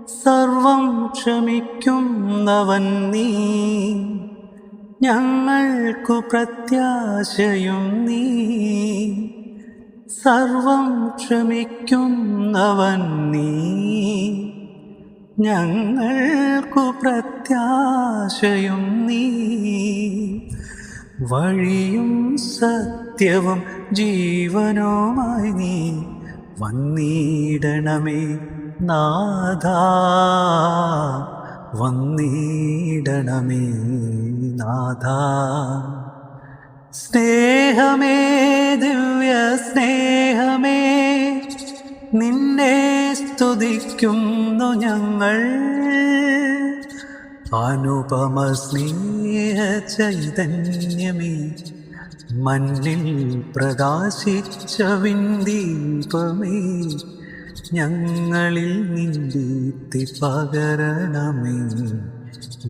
സർവം ക്ഷമിക്കുന്നവൻ നീ, ഞങ്ങൾക്കു പ്രത്യാശയും നീ. സർവം ക്ഷമിക്കുന്നവൻ നീ, ഞങ്ങൾക്കു പ്രത്യാശയും നീ. വഴിയും സത്യവും ജീവനുമായി നീ വന്നിടണമേ നാഥാ, വന്നിടണമേ നാഥാ. സ്നേഹമേ, ദിവ്യ സ്നേഹമേ, നിന്നെ സ്തുതിക്കുന്നു ഞങ്ങൾ. അനുപമ സ്നേഹ ചൈതന്യമേ, മണ്ണിൽ പ്രകാശിച്ച വിന്ദീപമേ, ഞങ്ങളിൽ നിൻ ദീപ്തി പകരണമേ.